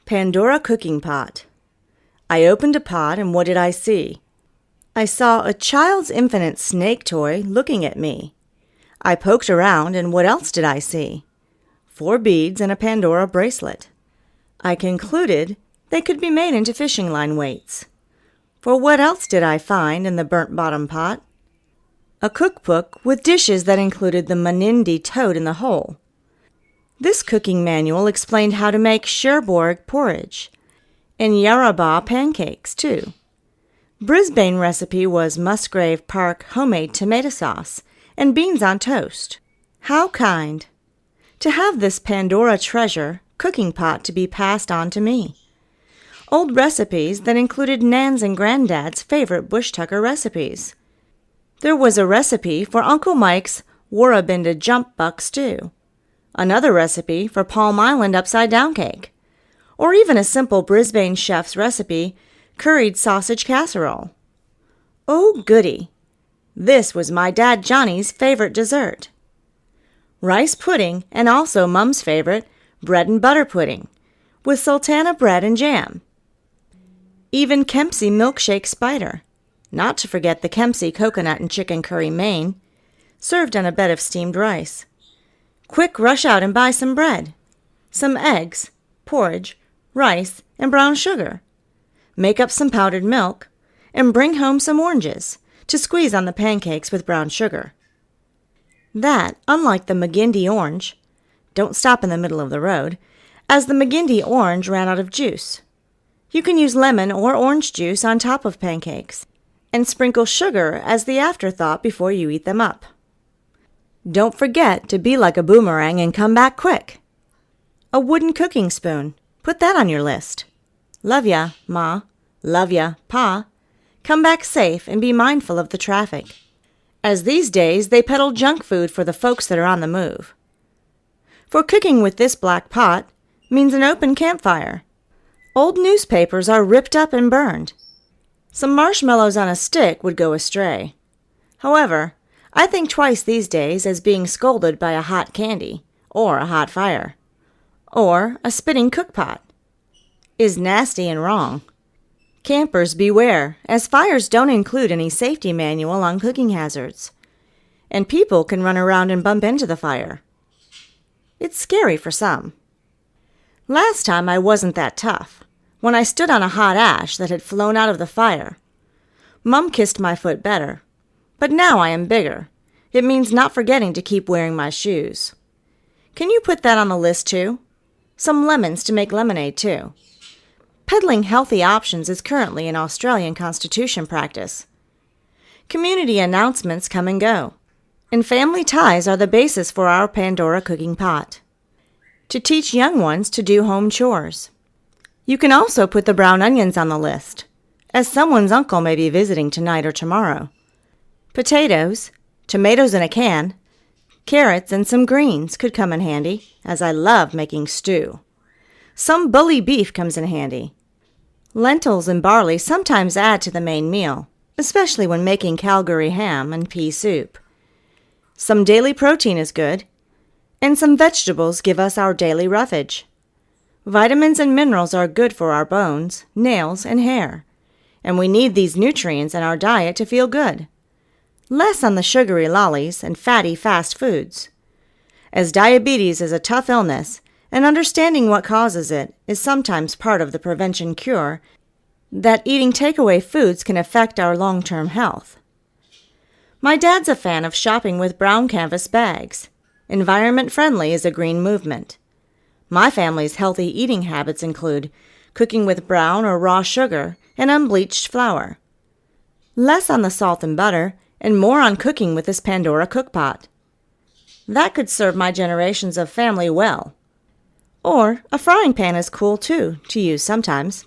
Pandora Cooking Pot. I opened a pot, and what did I see? I saw a child's infinite snake toy looking at me. I poked around, and what else did I see? 4 beads and a Pandora bracelet. I concluded they could be made into fishing line weights. For what else did I find in the burnt bottom pot? A cookbook with dishes that included the Manindi toad in the hole. This cooking manual explained how to make Cherbourg porridge, and Yarrabah pancakes, too. Brisbane recipe was Musgrave Park homemade tomato sauce and beans on toast. How kind! To have this Pandora treasure cooking pot to be passed on to me. Old recipes that included Nan's and Granddad's favorite bush tucker recipes. There was a recipe for Uncle Mike's Warrabinda jump buck stew. Another recipe for Palm Island upside-down cake, or even a simple Brisbane chef's recipe, curried sausage casserole. Oh, goody! This was my dad Johnny's favorite dessert. Rice pudding, and also Mum's favorite, bread and butter pudding, with sultana bread and jam. Even Kempsey milkshake spider, not to forget the Kempsey coconut and chicken curry main, served on a bed of steamed rice. Quick, rush out and buy some bread, some eggs, porridge, rice, and brown sugar. Make up some powdered milk, and bring home some oranges to squeeze on the pancakes with brown sugar. That, unlike the McGindy orange, don't stop in the middle of the road, as the McGindy orange ran out of juice. You can use lemon or orange juice on top of pancakes, and sprinkle sugar as the afterthought before you eat them up. Don't forget to be like a boomerang and come back quick. A wooden cooking spoon. Put that on your list. Love ya, Ma. Love ya, Pa. Come back safe and be mindful of the traffic, as these days they peddle junk food for the folks that are on the move. For cooking with this black pot means an open campfire. Old newspapers are ripped up and burned. Some marshmallows on a stick would go astray. However, I think twice these days as being scolded by a hot candy, or a hot fire, or a spitting cookpot, is nasty and wrong. Campers beware, as fires don't include any safety manual on cooking hazards, and people can run around and bump into the fire. It's scary for some. Last time I wasn't that tough, when I stood on a hot ash that had flown out of the fire. Mum kissed my foot better. But now I am bigger. It means not forgetting to keep wearing my shoes. Can you put that on the list, too? Some lemons to make lemonade, too. Peddling healthy options is currently an Australian constitution practice. Community announcements come and go, and family ties are the basis for our Pandora cooking pot. To teach young ones to do home chores. You can also put the brown onions on the list, as someone's uncle may be visiting tonight or tomorrow. Potatoes, tomatoes in a can, carrots, and some greens could come in handy, as I love making stew. Some bully beef comes in handy. Lentils and barley sometimes add to the main meal, especially when making Calgary ham and pea soup. Some daily protein is good, and some vegetables give us our daily roughage. Vitamins and minerals are good for our bones, nails, and hair, and we need these nutrients in our diet to feel good. Less on the sugary lollies and fatty fast foods, as diabetes is a tough illness, and understanding what causes it is sometimes part of the prevention cure, that eating takeaway foods can affect our long-term health. My dad's a fan of shopping with brown canvas bags. Environment-friendly is a green movement. My family's healthy eating habits include cooking with brown or raw sugar and unbleached flour. Less on the salt and butter, and more on cooking with this Pandora cookpot. That could serve my generations of family well. Or a frying pan is cool, too, to use sometimes.